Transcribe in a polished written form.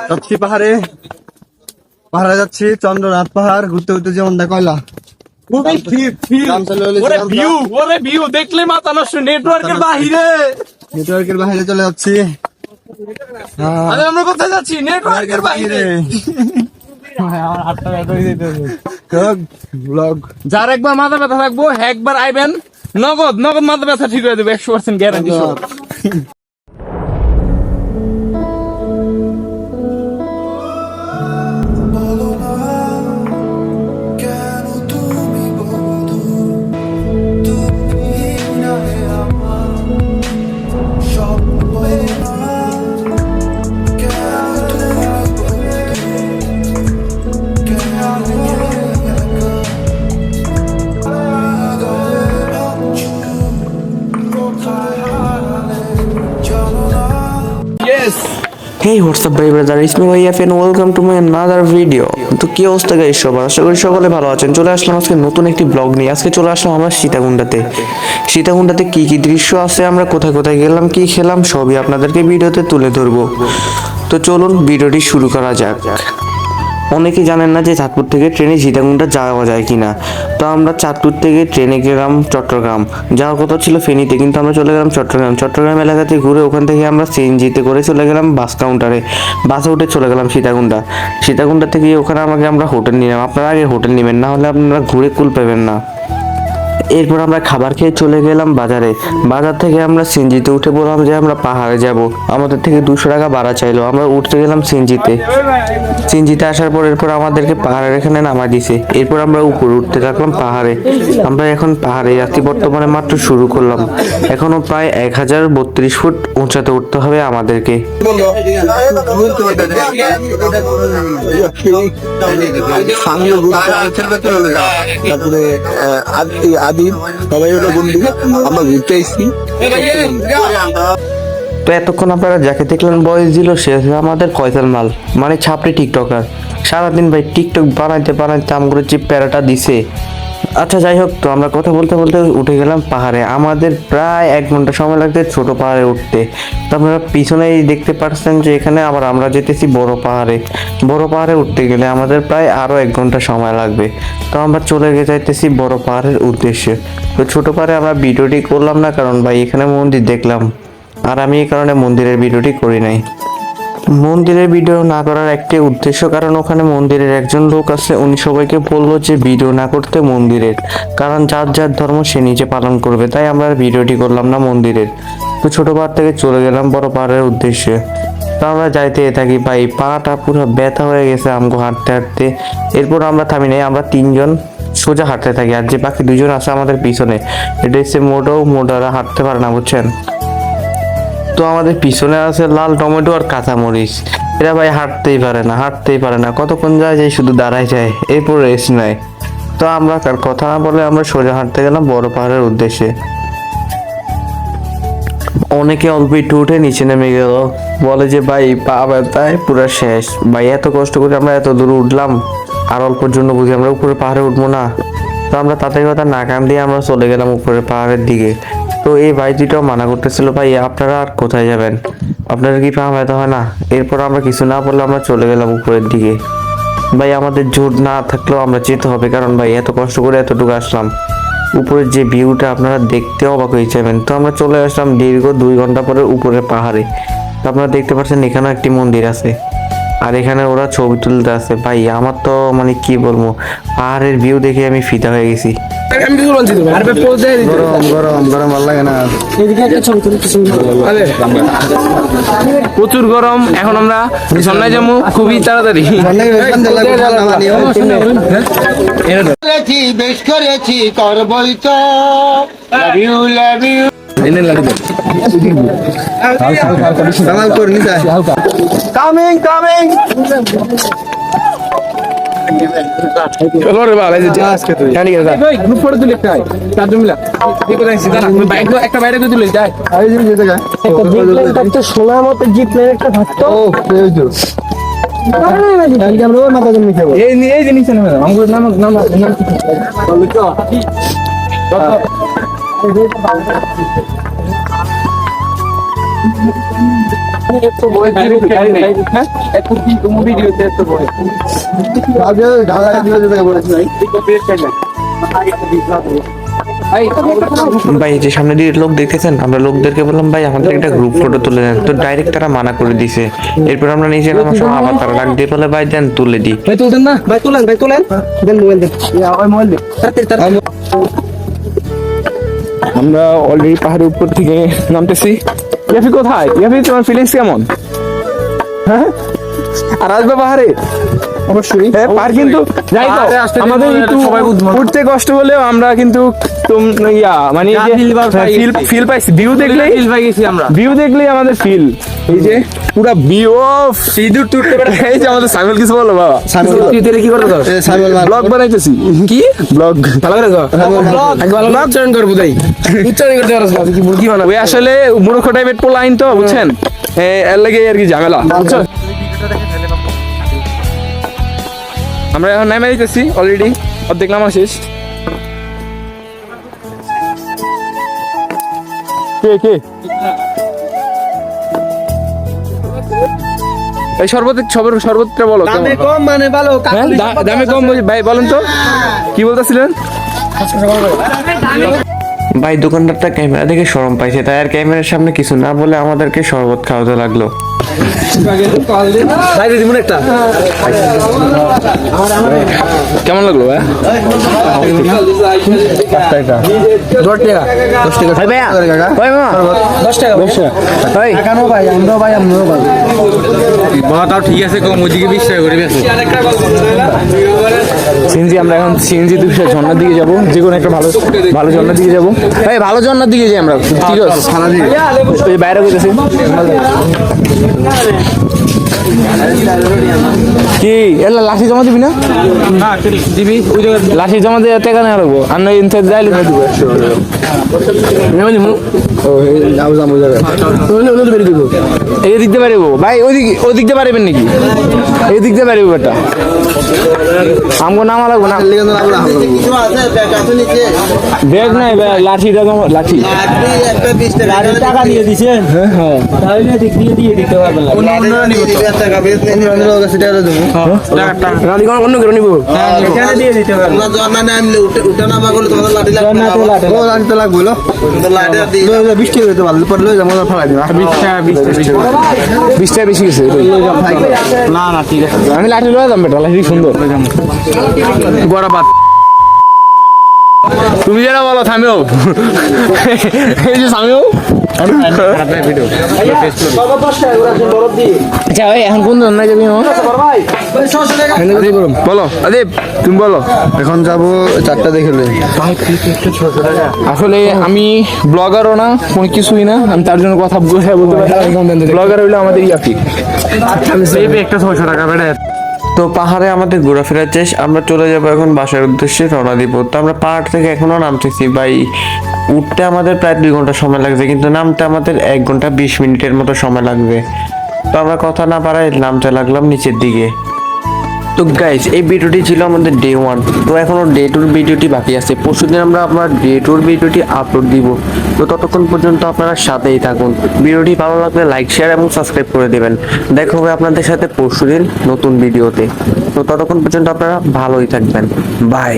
যাচ্ছি পাহাড়ে যাচ্ছি চন্দ্রনাথ পাহাড় ঘুরতে ঘুরতে যেমন কয়লা দেখলে মাথা নষ্ট। নেটওয়ার্কের বাইরে চলে যাচ্ছি। আমরা কোথায় যাচ্ছি? নেটওয়ার্কের বাইরে। যার একবার মাথা ব্যথা থাকবো একবার আইবেন, নগদ মাথা ব্যথা ঠিক হয়ে যাবে 100% guarantee. Hey, what's up, brother? It's me, YF, and welcome to my another video. তো কি অবস্থা গাইস সবার? আশা করি সকলে ভালো আছেন। চলে আসলাম আজকে নতুন একটি ব্লগ নিয়ে। আজকে চলে আসলাম আমরা সীতাকুণ্ডাতে কি কি দৃশ্য আছে, আমরা কোথায় কোথায় গেলাম, কি খেলাম, সবই আপনাদেরকে ভিডিওতে তুলে ধরবো। তো চলুন ভিডিওটি শুরু করা যাক। অনেকেই জানেন না যে চাঁদপুর থেকে ট্রেনে সীতাকুণ্ডা যাওয়া যায় কিনা। তো আমরা চাঁদপুর থেকে ট্রেনে গেলাম চট্টগ্রাম, যাওয়ার কথা ছিল ফেনীতে, কিন্তু আমরা চলে গেলাম চট্টগ্রাম এলাকাতে ঘুরে ওখান থেকে আমরা সিএনজিতে করে চলে গেলাম বাস কাউন্টারে। বাসে উঠে চলে গেলাম সীতাকুণ্ডা থেকে ওখানে আমরা হোটেল নিলাম। আপনারা আগে হোটেল নেবেন, না হলে আপনারা ঘুরে কুল পাবেন না। এরপর আমরা খাবার খেয়ে চলে গেলাম বাজার থেকে আমরা সিএনজিতে উঠে বললাম যে আমরা পাহাড়ে যাব। আমাদের থেকে 200 টাকা ভাড়া চাইলো। আমরা উঠতে গেলাম সিএনজিতে আসার পর এরপর আমাদেরকে পাহাড়ের এখানে নামা দিছে। এরপর আমরা উপরে উঠতে থাকলাম পাহাড়ে। আমরা এখন পাহাড়ে যাচ্ছি, বর্তমানে মাত্র শুরু করলাম। এখনো প্রায় 1032 ফুট উঁচাতে উঠতে হবে আমাদেরকে। সবাই আমরা ঘুরতে এসেছি। তো এতক্ষণ আপনারা যাকে দেখলেন বয়স দিল, সে আমাদের কয়তাল মাল, মানে ছাপড়ি টিকটকার। সারাদিন ভাই টিকটক বানাইতে আমগুলো যে প্যারাটা দিছে। আচ্ছা যাই হোক, তো আমরা কথা বলতে বলতে উঠে গেলাম পাহাড়ে। আমাদের প্রায় 1 ঘন্টা সময় লাগছে ছোট পাহাড়ে উঠতে। তো আপনারা পিছনেই দেখতে পাচ্ছেন যে এখানে আবার আমরা যেতেছি বড় পাহাড়ে উঠতে গেলে আমাদের প্রায় আরো 1 ঘন্টা সময় লাগবে। তো আমরা চলে যাইতেছি বড় পাহাড়ের উদ্দেশ্যে। তো ছোট পাহাড়ে আমরা ভিডিওটি করলাম না, কারণ ভাই এখানে মন্দির দেখলাম, আর আমি এই কারণে মন্দিরের ভিডিওটি করি নাই। মন্দিরের ভিডিও না করার একটি উদ্দেশ্য, কারণ ওখানে মন্দিরের একজন লোক আছে, উনি সবাইকে বললো যে ভিডিও না করতে মন্দিরের, কারণ যার ধর্ম সে নিজে পালন করবে। তাই আমরা ভিডিওটি করলাম না মন্দিরের। তো ছোট পাহাড় থেকে চলে গেলাম বড় পাহাড়ের উদ্দেশ্যে। তো আমরা যাইতে থাকি ভাই, পাটা পুরো ব্যথা হয়ে গেছে আমগো হাঁটতে। এরপর আমরা থামি নাই, আমরা 3 জন সোজা হাঁটতে থাকি, আর যে বাকি 2 জন আছে আমাদের পিছনে, এটা হচ্ছে মোটারা হাঁটতে পারে না, বুঝছেন। তো আমাদের পিছনে আছে লাল টমেটো আর কাঁচামরিচ। এরা ভাই হাঁটতেই পারে না, কতক্ষণ যায় শুধু দাঁড়ায় যায়, এরপর রেস্ট নেয়। তো আমরা কথা না বলে আমরা সোজা হাঁটতে গেলাম বড় পাহাড়ের উদ্দেশ্যে। অনেকে অল্প একটু উঠে নিচে নেমে গেল, বলে যে ভাই পা ব্যথায় পুরো শেষ। ভাই এত কষ্ট করে আমরা এত দূর উঠলাম, আর অল্পর জন্য বুঝি আমরা উপরে পাহাড়ে উঠবো না। তো আমরা তাদের কথা না কান দিয়ে আমরা চলে গেলাম উপরে পাহাড়ের দিকে। তো এই ভাই দুটাও মানা করতেছিল, ভাই আপনারা আর কোথায় যাবেন, আপনারা কি পা ব্যথা হয় না? এরপর আমরা কিছু না বললে আমরা চলে গেলাম উপরের দিকে। ভাই আমাদের জোর না থাকলেও আমরা যেতে হবে, কারণ ভাই এত কষ্ট করে এতটুকু আসলাম। উপরের যে ভিউটা আপনারা দেখতে অবাক হয়ে যাবেন। তো আমরা চলে আসলাম দীর্ঘ 2 ঘন্টা পরে উপরে পাহাড়ে। তো আপনারা দেখতে পাচ্ছেন এখানেও একটি মন্দির আছে, আর এখানে ওরা ছবি তুলতে আছে। ভাই আমার তো মানে কি বলবো, পাহাড়ের ভিউ দেখে আমি ফিদা হয়ে গেছি। গরম ভালো লাগে না, প্রচুর গরম। এখন আমরা সামনে যাবো খুবই তাড়াতাড়ি। বেশ করেছি করবই তো, লাভ ইউ কামিং চলো রে বাবা, আজকে তুই জানি না ভাই গ্রুপ ফটো তুলে একটা চারজন মিলা কি করে আইছি জানা, তুমি বাইক একটা বাইরে করে তুলে যাই। আই যে জায়গা একটা সোনার মতো জিপ প্লেন একটা থাকতো। ও এই যে আমরা মাথা জমি খাবো এই জিনিস না আমাদের নাম এত বড় হ্যাঁ এত কি তুমি ভিডিওতে এত বড় আগে ঢালা দিলে যেটা বলেছি ভাই ভাই যে সামনে দিয়ে লোক দেখতেছেন, আমরা লোকদেরকে বললাম ভাই আমাদের একটা গ্রুপ ফটো তুলে দেন, তো ডাইরেক্ট তারা মানা করে দিছে। এরপর আমরা নিচে নামার সময় আবার তারা ডাক দিয়ে বলে ভাই দেন তুলে দিই। ভাই তুলতেন না ভাই তুলেন দেন মোবাইল দেন ওই মোবাইল দে আমরা অলরেডি পাহাড়ের উপর থেকে নামতেছি। ইয়াফি কোথায়? ইয়াফি তোমার ফিলিংস কেমন? হ্যাঁ আর আসবে পাহাড়ে অবশ্যই পাহাড় কিন্তু যাই তো আমাদের একটু উঠতে কষ্ট হলেও আমরা কিন্তু মানে ফিল পাইছি। ভিউ দেখলে ভিউ দেখলেই আমাদের ফিল এই যে পুরা ভিউ অফ সিঁদুর টুটতে পারে। এই যে আমাদের সাইমল কিছু বলো বাবা, কি করতে দাও ব্লগ বানাইতেছি। কি ব্লগ ভালো করে দাও, ব্লগ উচ্চারণ করবো তাই উচ্চারণ করতে পারছ না কি মুরগি বানাবো। ওই আসলে মূর্খ টাইপের পোলাইন তো বুঝছেন, এর লাগে আর কি ঝামেলা। আমরা এখন নামে দিতেছি অলরেডি, অর্ধেক নামা শেষ। কে কে এই শরবতটা বলো দামে কম মানে ভালো হ্যাঁ দামে কম ভাই বলেন তো কি বলতেছিলেন? ভাই দোকানদারটা ক্যামেরা দেখে শরম পাইছে, তাই আর ক্যামেরার সামনে কিছু না বলে আমাদেরকে শরবত খাওয়াতে লাগলো। ভাই দিদি মনে একটা কেমন লাগলো ভাই? 10 টাকা ভাই ভাই ভাই মামা 10 টাকা ভাই কেন ভাই আমরাও ভাই তাও ঠিক আছে, কম ওইদিকে 20 টাকা করে বেশি। সিএনজি আমরা এখন সিএনজি দুশো ঝর্ণার দিকে যাবো, যে কোনো একটা ভালো ভালো ঝর্ণার দিকে যাবো। ভাই ভালো ঝর্ণার দিকে যাই আমরা, ঠিক আছে থানা দিকে ওই বাইরে গেছি। কি এলা লাঠি জমা দিবি না? দিবি ওই জায়গায় লাঠি জমা দিয়ে টাকা নেওয়া লাগবো, আর নয় ইনতে যাইলে না দিব এই দিক দিয়ে পারিব ভাই, ওই দিক দিয়ে পারিবেন নাকি? এই দিক দিয়ে পারিব এটা আমগো নামা লাগবো না, ব্যাগ নাই ভাই, লাঠিটা লাঠি টাকা দিয়ে দিছেন হ্যাঁ তাহলে দিয়ে দিতে হবে না রানি কোন অন্য করে নিব এখানে দিয়ে দিতে হবে বিশটা বেশি গেছে না না ঠিক আছে, আমি লাঠি লয়ে যাম বেটা, লাঠি সুন্দর গড়া বাদ। তুমি যেটা বলো থামিও, এই যে থামিও। আচ্ছা ভাই এখন কোন ধরনের যাবি? বলো আদিব তুমি বলো। এখন যাবো 4টা দেখে আসলে আমি ব্লগারও না কোনো কিছুই না, আমি তার জন্য কথা বলতে পারি। ব্লগার হইলো আমাদের ইয়াকি একটা 600 টাকা বেড়ে। তো পাহাড়ে আমাদের ঘোরাফেরা শেষ, আমরা চলে যাবো এখন বাসার উদ্দেশ্যে রওনা দিব। তো আমরা পাহাড় থেকে এখনো নামতেছি ভাই, উঠতে আমাদের প্রায় 2 ঘন্টা সময় লাগছে, কিন্তু নামতে আমাদের 1 ঘন্টা 20 মিনিটের মতো সময় লাগবে। তো আমরা কথা না পারাই নামতে লাগলাম নিচের দিকে। তো গাইজ এই ভিডিওটি ছিল আমাদের ডে 1, তো এখনো ডে 2 ভিডিওটি বাকি আছে। পরশুদিন আমরা আপনার ডে 2 ভিডিওটি আপলোড দিব। তো ততক্ষণ পর্যন্ত আপনারা সাথেই থাকুন। ভিডিওটি ভালো লাগলে লাইক শেয়ার এবং সাবস্ক্রাইব করে দেবেন। দেখা হবে আপনাদের সাথে পরশুদিন নতুন ভিডিওতে। তো ততক্ষণ পর্যন্ত আপনারা ভালোই থাকবেন, বাই।